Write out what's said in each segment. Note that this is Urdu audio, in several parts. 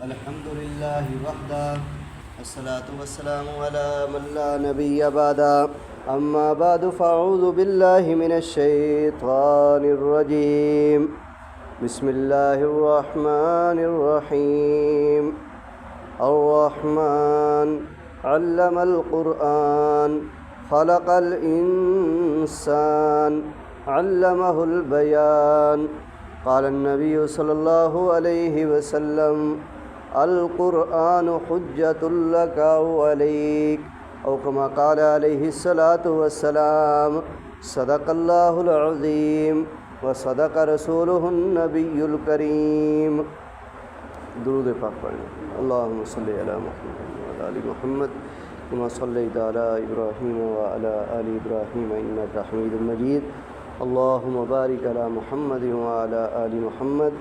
الحمد لله وحده الصلاة والسلام على من لا نبي بعده أما بعد فأعوذ بالله من الشيطان الرجيم بسم الله الرحمن الرحيم الرحمن علم القرآن خلق الإنسان علمه البيان قال النبي صلى الله عليه وسلم القرآن حجة لك وعليك أو كما قال عليه الصلاة والسلام صدق الله العظيم وصدق رسوله النبي الكريم. درود پاک پڑھیں. اللهم صل على محمد وعلى آل محمد كما صليت على إبراهيم وعلى آل إبراهيم إنك حميد مجيد. اللهم بارك على محمد وعلى آل محمد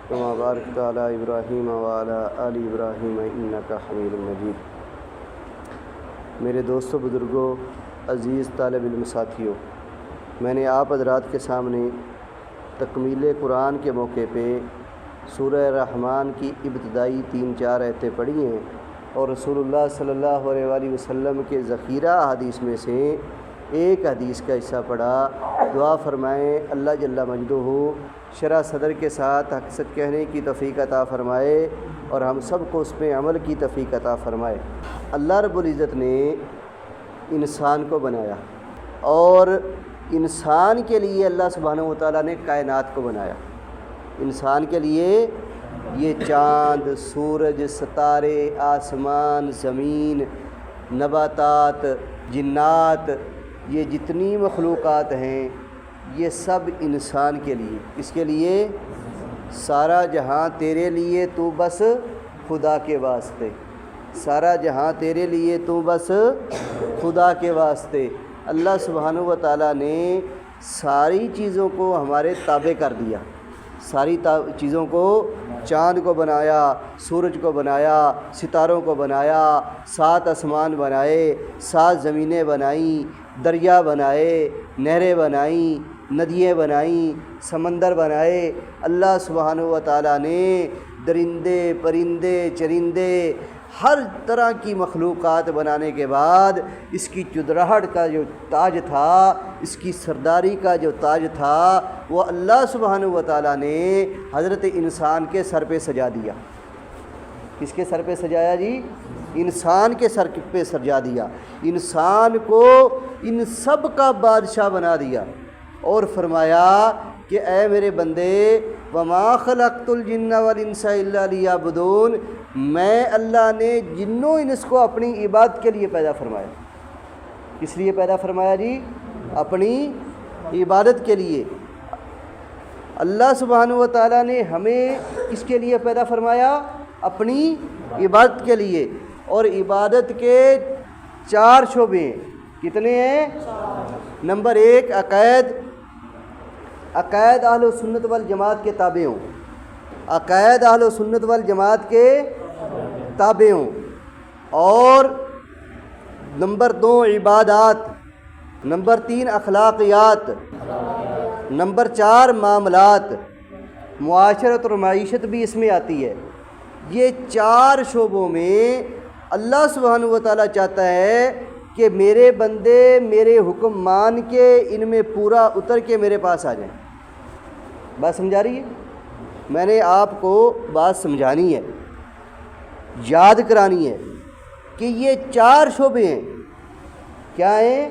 كما باركت على إبراهيم وعلى آل إبراهيم إنك حميد مجيد. میرے دوستوں، بزرگوں، عزیز طالب علم ساتھیوں، میں نے آپ حضرات کے سامنے تکمیل قرآن کے موقع پہ سورہ رحمان کی ابتدائی 3-4 آیتیں پڑھی ہیں اور رسول اللہ صلی اللہ علیہ وآلہ وسلم کے ذخیرہ حدیث میں سے ایک حدیث کا حصہ پڑھا. دعا فرمائیں اللہ جل مجدہ شرح صدر کے ساتھ حق سچ کہنے کی توفیق عطا فرمائے اور ہم سب کو اس پہ عمل کی توفیق عطا فرمائے. اللہ رب العزت نے انسان کو بنایا اور انسان کے لیے اللہ سبحانہ و تعالیٰ نے کائنات کو بنایا. انسان کے لیے یہ چاند، سورج، ستارے، آسمان، زمین، نباتات، جنات، یہ جتنی مخلوقات ہیں یہ سب انسان کے لیے. اس کے لیے سارا جہاں تیرے لیے تو بس خدا کے واسطے، سارا جہاں تیرے لیے تو بس خدا کے واسطے. اللہ سبحانہ و تعالیٰ نے ساری چیزوں کو ہمارے تابع کر دیا. ساری چیزوں کو، چاند کو بنایا، سورج کو بنایا، ستاروں کو بنایا، 7 آسمان بنائے، 7 زمینیں بنائیں، دریا بنائے، نہریں بنائیں، ندیاں بنائیں، سمندر بنائے. اللہ سبحانہ و تعالیٰ نے درندے، پرندے، چرندے، ہر طرح کی مخلوقات بنانے کے بعد اس کی چدراہٹ کا جو تاج تھا، اس کی سرداری کا جو تاج تھا، وہ اللہ سبحانہ و تعالیٰ نے حضرت انسان کے سر پہ سجا دیا. کس کے سر پہ سجایا جی؟ انسان کے سر پہ سجا دیا. انسان کو ان سب کا بادشاہ بنا دیا اور فرمایا کہ اے میرے بندے وما خلقت الجن والانس الا لیعبدون، میں اللہ نے جنوں انس کو اپنی عبادت کے لیے پیدا فرمایا. کس لیے پیدا فرمایا جی؟ اپنی عبادت کے لیے. اللہ سبحانہ و تعالیٰ نے ہمیں کس کے لیے پیدا فرمایا؟ اپنی عبادت کے لیے. اور عبادت کے 4 شعبے ہیں. کتنے ہیں؟ نمبر 1 عقائد اہل سنت والجماعت کے تابع ہوں. عقائد اہل سنت والجماعت کے تابع ہوں. اور نمبر 2 عبادات. نمبر 3 اخلاقیات. نمبر 4 معاملات. معاشرت اور معیشت بھی اس میں آتی ہے. یہ 4 شعبوں میں اللہ سبحانہ و تعالیٰ چاہتا ہے کہ میرے بندے میرے حکم مان کے ان میں پورا اتر کے میرے پاس آ جائیں. بات سمجھا رہی ہے؟ میں نے آپ کو بات سمجھانی ہے، یاد کرانی ہے کہ یہ 4 شعبے ہیں. کیا ہیں؟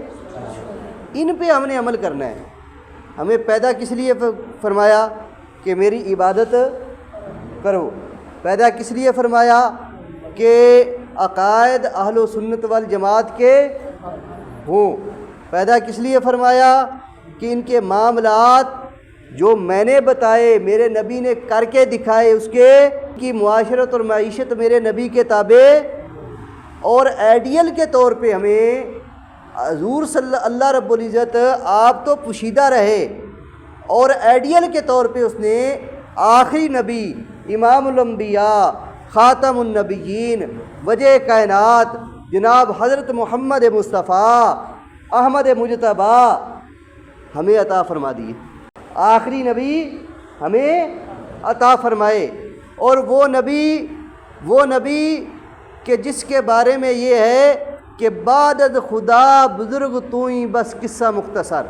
ان پہ ہم نے عمل کرنا ہے. ہمیں پیدا کس لیے فرمایا؟ کہ میری عبادت کرو. پیدا کس لیے فرمایا؟ کہ عقائد اہل سنت والجماعت کے ہوں. پیدا کس لیے فرمایا؟ کہ ان کے معاملات جو میں نے بتائے، میرے نبی نے کر کے دکھائے، اس کے کی معاشرت اور معیشت میرے نبی کے تابع. اور آئیڈیل کے طور پہ ہمیں حضور صلی اللہ رب العزت آپ تو پوشیدہ رہے اور آئیڈیل کے طور پہ اس نے آخری نبی، امام الانبیاء، خاتم النبیین، وجہ کائنات جناب حضرت محمد مصطفیٰ احمد مجتبیٰ ہمیں عطا فرما دیے. آخری نبی ہمیں عطا فرمائے. اور وہ نبی وہ نبی کہ جس کے بارے میں یہ ہے کہ بعد خدا بزرگ تو ہی بس قصہ مختصر۔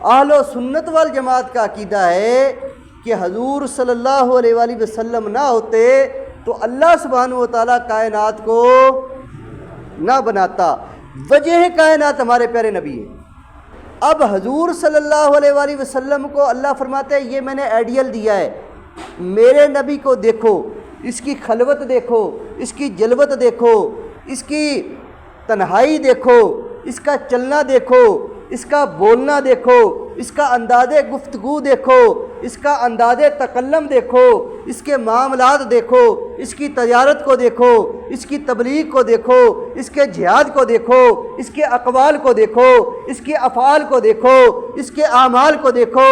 اہل و سنت والجماعت کا عقیدہ ہے کہ حضور صلی اللہ علیہ وآلہ وسلم نہ ہوتے تو اللہ سبحانہ و تعالیٰ کائنات کو نہ بناتا۔ وجہ کائنات ہمارے پیارے نبی ہے۔ اب حضور صلی اللہ علیہ وآلہ وسلم کو اللہ فرماتے ہیں یہ میں نے آئیڈیل دیا ہے، میرے نبی کو دیکھو، اس کی خلوت دیکھو، اس کی جلوت دیکھو، اس کی تنہائی دیکھو، اس کا چلنا دیکھو، اس کا بولنا دیکھو، اس کا انداز گفتگو دیکھو، اس کا انداز تکلم دیکھو، اس کے معاملات دیکھو، اس کی تجارت کو دیکھو، اس کی تبلیغ کو دیکھو، اس کے جہاد کو دیکھو، اس کے اقوال کو دیکھو، اس کے افعال کو دیکھو، اس کے اعمال کو دیکھو۔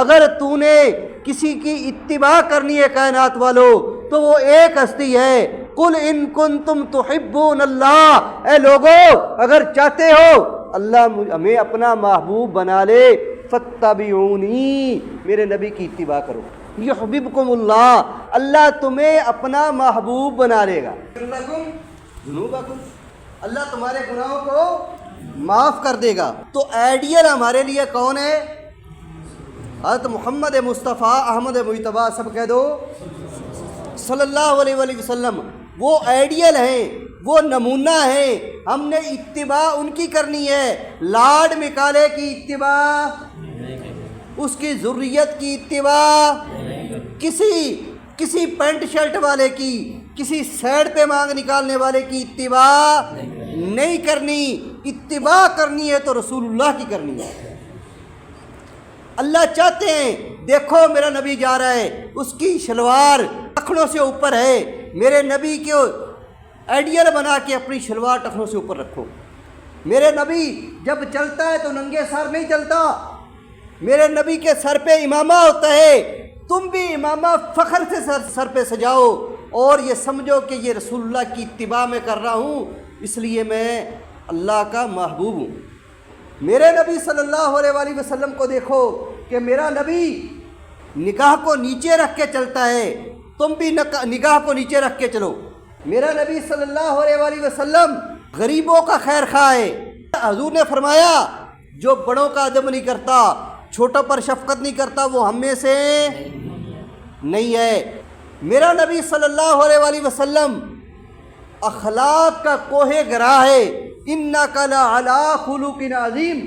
اگر تو نے کسی کی اتباع کرنی ہے کائنات والو تو وہ ایک ہستی ہے، قل ان کنتم تحبون اللہ، اے لوگو اگر چاہتے ہو اللہ ہمیں اپنا محبوب بنا لے فتبعونی، میرے نبی کی اتباع کرو، یحببکم اللہ، اللہ تمہیں اپنا محبوب بنا لے گا، ذنوبکم، اللہ تمہارے گناہوں کو معاف کر دے گا۔ تو آئیڈیل ہمارے لیے کون ہے؟ حضرت محمد مصطفیٰ احمد مجتبیٰ، سب کہہ دو صلی اللہ علیہ وآلہ وسلم۔ وہ آئیڈیل ہیں، وہ نمونہ ہیں، ہم نے اتباع ان کی کرنی ہے۔ لاڈ مکالے کی اتباع، اس کی ذریت کی اتباع، کسی پینٹ شرٹ والے کی، کسی سیڈ پہ مانگ نکالنے والے کی اتباع نہیں کرنی۔ اتباع کرنی ہے تو رسول اللہ کی کرنی ہے۔ اللہ چاہتے ہیں دیکھو میرا نبی جا رہا ہے، اس کی شلوار ٹخنوں سے اوپر ہے، میرے نبی کو آئیڈیل بنا کے اپنی شلوار ٹخنوں سے اوپر رکھو۔ میرے نبی جب چلتا ہے تو ننگے سر نہیں چلتا، میرے نبی کے سر پہ امامہ ہوتا ہے، تم بھی امامہ فخر سے سر پہ سجاؤ اور یہ سمجھو کہ یہ رسول اللہ کی اتباع میں کر رہا ہوں، اس لیے میں اللہ کا محبوب ہوں۔ میرے نبی صلی اللہ علیہ وآلہ وسلم کو دیکھو کہ میرا نبی نگاہ کو نیچے رکھ کے چلتا ہے، تم بھی نگاہ کو نیچے رکھ کے چلو۔ میرا نبی صلی اللہ علیہ وآلہ وسلم غریبوں کا خیر خواہ ہے۔ حضور نے فرمایا جو بڑوں کا ادب نہیں کرتا، چھوٹوں پر شفقت نہیں کرتا، وہ ہم میں سے نہیں ہے۔ میرا نبی صلی اللہ علیہ وآلہ وسلم اخلاق کا کوہ گرا ہے، انک لعلی خلق عظیم۔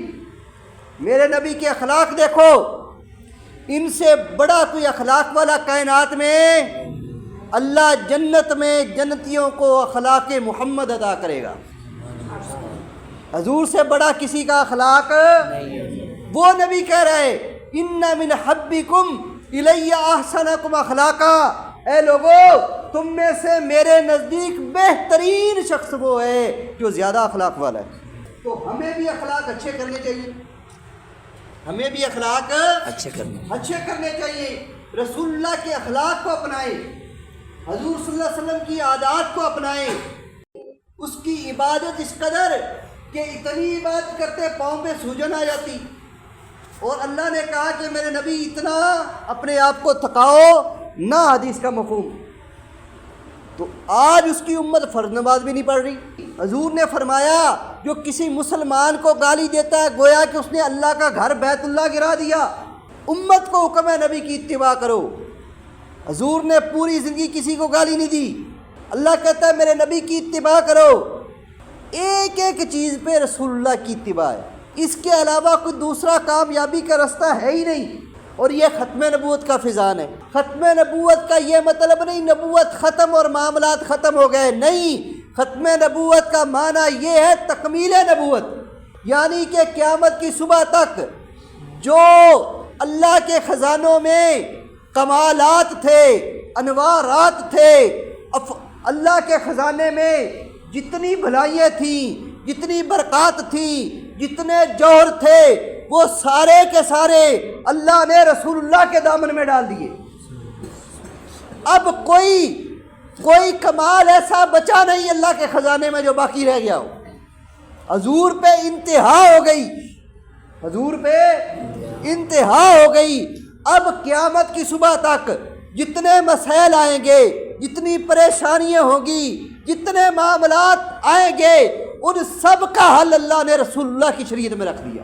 میرے نبی کے اخلاق دیکھو، ان سے بڑا کوئی اخلاق والا کائنات میں اللہ جنت میں جنتیوں کو اخلاق محمد عطا کرے گا۔ حضور سے بڑا کسی کا اخلاق وہ نبی کہہ رہے ان من حبکم الی احسنکم اخلاقا، اے لوگو تم میں سے میرے نزدیک بہترین شخص وہ ہے جو زیادہ اخلاق والا ہے۔ تو ہمیں بھی اخلاق اچھے کرنے چاہیے، ہمیں بھی اخلاق اچھے کرنے چاہیے۔ رسول اللہ کے اخلاق کو اپنائیں، حضور صلی اللہ علیہ وسلم کی عادات کو اپنائیں۔ اس کی عبادت اس قدر کہ اتنی عبادت کرتے پاؤں پہ سوجن آ جاتی، اور اللہ نے کہا کہ میرے نبی اتنا اپنے آپ کو تھکاؤ نہ، حدیث کا مفہوم۔ تو آج اس کی امت فرض نماز بھی نہیں پڑھ رہی۔ حضور نے فرمایا جو کسی مسلمان کو گالی دیتا ہے گویا کہ اس نے اللہ کا گھر بیت اللہ گرا دیا۔ امت کو حکم ہے نبی کی اتباع کرو۔ حضور نے پوری زندگی کسی کو گالی نہیں دی۔ اللہ کہتا ہے میرے نبی کی اتباع کرو، ایک ایک چیز پہ رسول اللہ کی اتباع ہے، اس کے علاوہ کوئی دوسرا کامیابی کا رستہ ہے ہی نہیں۔ اور یہ ختم نبوت کا فیضان ہے۔ ختم نبوت کا یہ مطلب نہیں نبوت ختم اور معاملات ختم ہو گئے، نہیں، ختم نبوت کا معنی یہ ہے تکمیل نبوت، یعنی کہ قیامت کی صبح تک جو اللہ کے خزانوں میں کمالات تھے، انوارات تھے، اللہ کے خزانے میں جتنی بھلائیاں تھیں، جتنی برکات تھیں، جتنے جوہر تھے، وہ سارے کے سارے اللہ نے رسول اللہ کے دامن میں ڈال دیے۔ اب کوئی کمال ایسا بچا نہیں اللہ کے خزانے میں جو باقی رہ گیا ہو۔ حضور پہ انتہا ہو گئی، حضور پہ انتہا ہو گئی۔ اب قیامت کی صبح تک جتنے مسائل آئیں گے جتنی پریشانیاں ہوں گی، جتنے معاملات آئیں گے، ان سب کا حل اللہ نے رسول اللہ کی شریعت میں رکھ دیا۔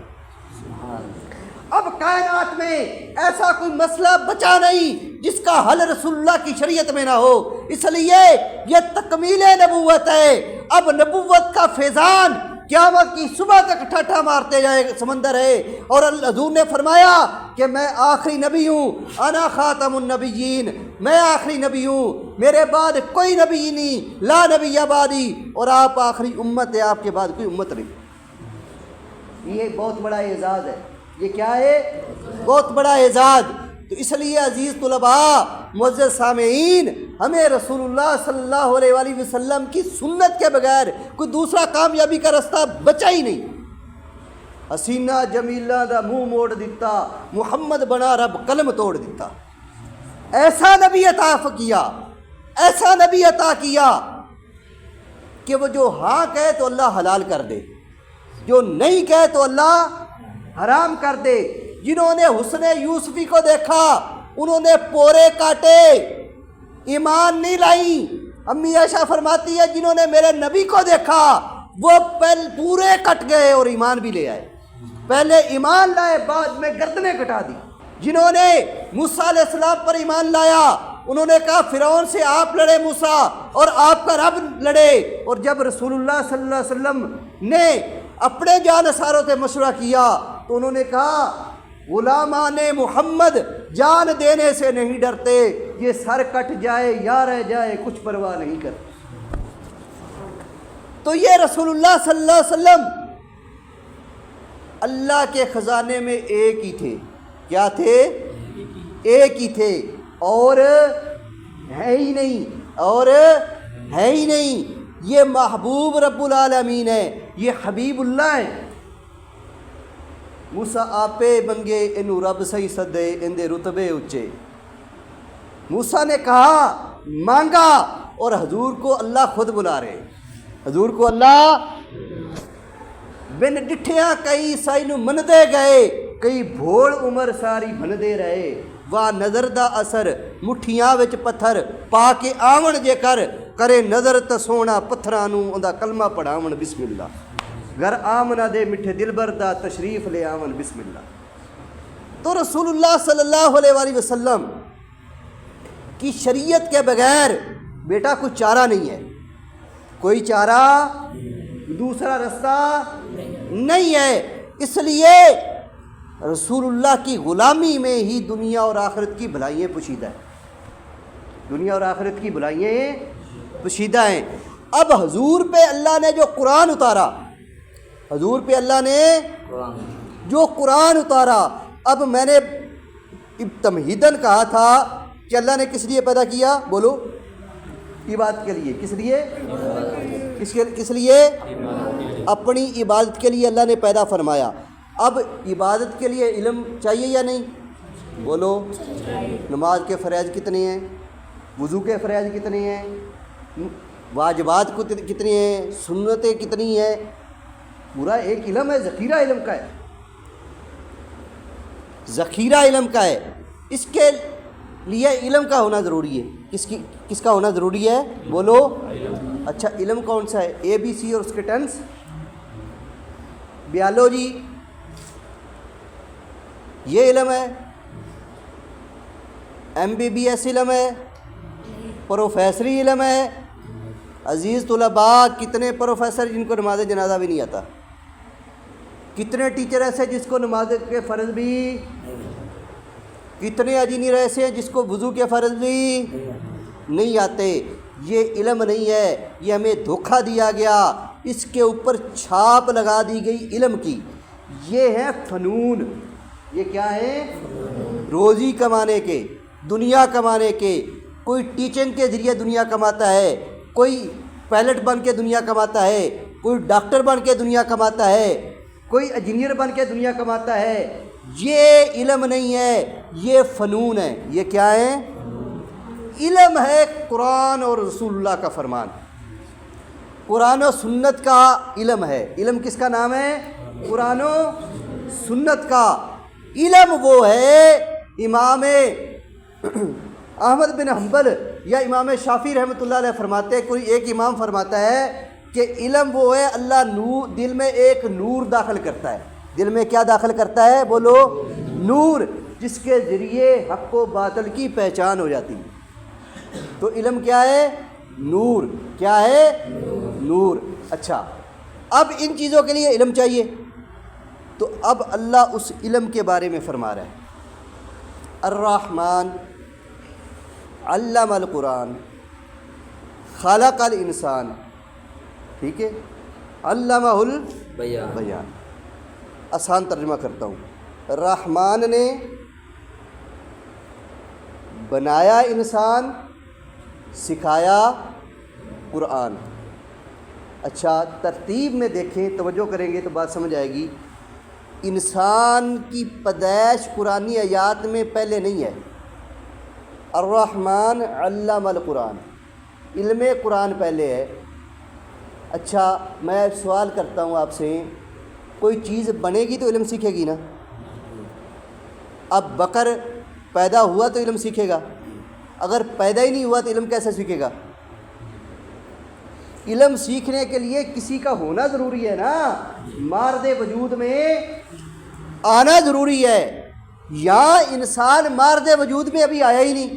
اب کائنات میں ایسا کوئی مسئلہ بچا نہیں جس کا حل رسول اللہ کی شریعت میں نہ ہو، اس لیے یہ تکمیل نبوت ہے۔ اب نبوت کا فیضان قیامت کی صبح تک ٹھٹھا مارتے جائے سمندر ہے، اور حضور نے فرمایا کہ میں آخری نبی ہوں، انا خاتم النبیین، میں آخری نبی ہوں، میرے بعد کوئی نبی نہیں، لا نبی بعدی، اور آپ آخری امت ہے، آپ کے بعد کوئی امت نہیں۔ یہ بہت بڑا اعزاز ہے۔ یہ کیا ہے؟ بہت بڑا اعزاز۔ تو اس لیے عزیز طلباء، معزز سامعین، ہمیں رسول اللہ صلی اللہ علیہ وآلہ وسلم کی سنت کے بغیر کوئی دوسرا کامیابی کا رستہ بچا ہی نہیں۔ حسینہ جمیلہ دا منہ موڑ دیتا، محمد بنا رب قلم توڑ دیتا۔ ایسا نبی عطا کیا، ایسا نبی عطا کیا کہ وہ جو ہاں کہے تو اللہ حلال کر دے، جو نہیں کہے تو اللہ حرام کر دے۔ جنہوں نے حسن یوسفی کو دیکھا انہوں نے پورے کاٹے، ایمان نہیں لائی۔ امی عائشہ فرماتی ہے جنہوں نے میرے نبی کو دیکھا وہ پورے کٹ گئے اور ایمان بھی لے آئے، پہلے ایمان لائے بعد میں گردنیں کٹا دی۔ جنہوں نے موسیٰ علیہ السلام پر ایمان لایا انہوں نے کہا فرعون سے آپ لڑے موسیٰ اور آپ کا رب لڑے، اور جب رسول اللہ صلی اللہ علیہ وسلم نے اپنے جانصاروں سے مشورہ کیا تو انہوں نے کہا غلامان محمد جان دینے سے نہیں ڈرتے، یہ سر کٹ جائے یا رہ جائے کچھ پرواہ نہیں کرتے۔ تو یہ رسول اللہ صلی اللہ علیہ وسلم اللہ کے خزانے میں ایک ہی تھے۔ کیا تھے؟ ایک ہی تھے، اور ہے ہی نہیں، اور ہے ہی نہیں۔ یہ محبوب رب العالمین ہے، یہ حبیب اللہ ہے۔ موسیٰ آپے منگے انہوں رب سہی سدے اندے رتبے اچے۔ موسیٰ نے کہا مانگا، اور حضور کو اللہ خود بلا رہے، حضور کو اللہ بن ڈٹھیاں کئی سائی نو من دے گئے، کئی بھوڑ عمر ساری بن دے رہے، واہ نظر دا اثر مٹھیاں وچ پتھر پا کے آون جے کر، کرے نظر تا سونا پتھرانوں اوندا کلمہ پڑھاون بسم اللہ، گھر آمنا دے مٹھے دل بردا تشریف لے آون بسم اللہ۔ تو رسول اللہ صلی اللہ علیہ وآلہ وسلم کی شریعت کے بغیر بیٹا کوئی چارہ نہیں ہے، کوئی چارہ دوسرا رستہ نہیں ہے۔ اس لیے رسول اللہ کی غلامی میں ہی دنیا اور آخرت کی بھلائیاں پوشیدہ ہیں، دنیا اور آخرت کی بھلائیاں پوشیدہ ہیں۔ اب حضور پہ اللہ نے جو قرآن اتارا، حضور پہ اللہ نے جو قرآن اتارا، اب میں نے تمہیدن کہا تھا کہ اللہ نے کس لیے پیدا کیا؟ بولو، عبادت کے لیے۔ کس لیے؟ کس لیے؟ اپنی عبادت کے لیے اللہ نے پیدا فرمایا۔ اب عبادت کے لیے علم چاہیے یا نہیں؟ بولو، نماز کے فرائض کتنے ہیں؟ وضو کے فرائض کتنے ہیں؟ واجبات کتنے ہیں؟ سنتیں کتنی ہیں؟ پورا ایک علم ہے، ذخیرہ علم کا ہے، ذخیرہ علم کا ہے۔ اس کے لیے علم کا ہونا ضروری ہے۔ کس کا ہونا ضروری ہے؟ بولو۔ اچھا، علم کون سا ہے؟ اے بی سی اور اس کے ٹنس، بیالوجی، یہ علم ہے، ایم بی بی ایس علم ہے، پروفیسری علم ہے۔ عزیز طلباء، کتنے پروفیسر جن کو نماز جنازہ بھی نہیں آتا، کتنے ٹیچر ایسے جس کو نماز کے فرض بھی، کتنے انجینئر ایسے ہیں جس کو وضو کے فرض بھی نہیں آتے۔ یہ علم نہیں ہے، یہ ہمیں دھوکہ دیا گیا، اس کے اوپر چھاپ لگا دی گئی علم کی۔ یہ ہے فنون۔ یہ کیا ہے؟ روزی کمانے کے، دنیا کمانے کے۔ کوئی ٹیچنگ کے ذریعے دنیا کماتا ہے، کوئی پائلٹ بن کے دنیا کماتا ہے، کوئی ڈاکٹر بن کے دنیا کماتا ہے، کوئی انجینئر بن کے دنیا کماتا ہے۔ یہ علم نہیں ہے، یہ فنون ہے۔ یہ کیا ہے؟ علم ہے قرآن اور رسول اللہ کا فرمان، قرآن و سنت کا علم ہے۔ علم کس کا نام ہے؟ قرآن و سنت کا علم۔ وہ ہے امام احمد بن حنبل یا امام شافعی رحمۃ اللہ علیہ فرماتے ہیں، کوئی ایک امام فرماتا ہے کہ علم وہ ہے اللہ نور، دل میں ایک نور داخل کرتا ہے، دل میں کیا داخل کرتا ہے؟ بولو نور، جس کے ذریعے حق و باطل کی پہچان ہو جاتی ہے۔ تو علم کیا ہے؟ نور۔ کیا ہے؟ نور۔ اچھا، اب ان چیزوں کے لیے علم چاہیے، تو اب اللہ اس علم کے بارے میں فرما رہا ہے، الرحمن علم القرآن خلق الانسان، ٹھیک ہے، علمہ البیان۔ آسان ترجمہ کرتا ہوں، رحمان نے بنایا انسان، سکھایا قرآن۔ اچھا، ترتیب میں دیکھیں، توجہ کریں گے تو بات سمجھ آئے گی۔ انسان کی پیدائش قرآنی آیات میں پہلے نہیں ہے، الرحمن علم القرآن، علم قرآن پہلے ہے۔ اچھا، میں سوال کرتا ہوں آپ سے، کوئی چیز بنے گی تو علم سیکھے گی نا؟ اب بکر پیدا ہوا تو علم سیکھے گا، اگر پیدا ہی نہیں ہوا تو علم کیسے سیکھے گا؟ علم سیکھنے کے لیے کسی کا ہونا ضروری ہے نا، مارد وجود میں آنا ضروری ہے۔ یہاں انسان مارد وجود میں ابھی آیا ہی نہیں،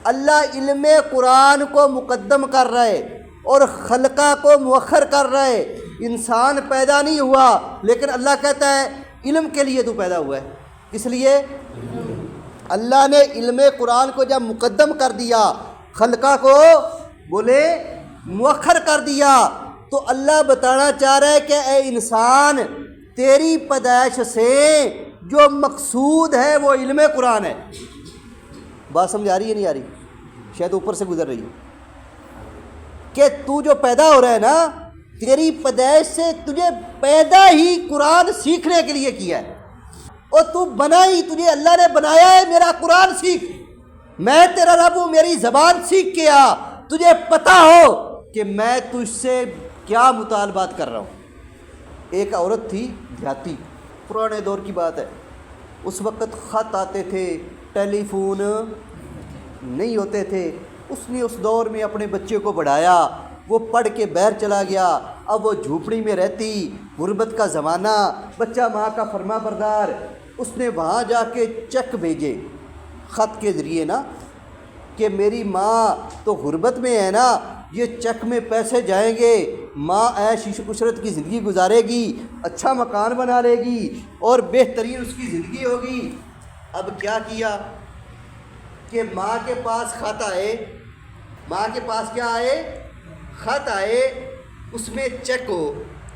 اللہ علم قرآن کو مقدم کر رہا ہے اور خلقہ کو مؤخر کر رہا ہے۔ انسان پیدا نہیں ہوا، لیکن اللہ کہتا ہے علم کے لیے تو پیدا ہوا ہے۔ کس لیے؟ اللہ نے علم قرآن کو جب مقدم کر دیا، خلقہ کو بولے مؤخر کر دیا، تو اللہ بتانا چاہ رہا ہے کہ اے انسان، تیری پیدائش سے جو مقصود ہے وہ علم قرآن ہے۔ بات سمجھ آ رہی ہے نہیں آ رہی؟ شاید اوپر سے گزر رہی ہے کہ تو جو پیدا ہو رہا ہے نا، تیری پیدائش سے تجھے پیدا ہی قرآن سیکھنے کے لیے کیا ہے، اور تو بنا ہی، تجھے اللہ نے بنایا ہے میرا قرآن سیکھ، میں تیرا رب ہوں، میری زبان سیکھ کے آ، تجھے پتہ ہو کہ میں تجھ سے کیا مطالبات کر رہا ہوں۔ ایک عورت تھی دیہاتی، پرانے دور کی بات ہے، اس وقت خط آتے تھے، ٹیلی فون نہیں ہوتے تھے۔ اس نے اس دور میں اپنے بچے کو بڑھایا، وہ پڑھ کے باہر چلا گیا، اب وہ جھوپڑی میں رہتی، غربت کا زمانہ، بچہ ماں کا فرما بردار۔ اس نے وہاں جا کے چیک بھیجے خط کے ذریعے نا، کہ میری ماں تو غربت میں ہے نا، یہ چیک میں پیسے جائیں گے، ماں عیش عشرت کی زندگی گزارے گی، اچھا مکان بنا لے گی اور بہترین اس کی زندگی ہوگی۔ اب کیا کیا کہ ماں کے پاس خط آئے، ماں کے پاس کیا آئے؟ خط آئے، اس میں چیک ہو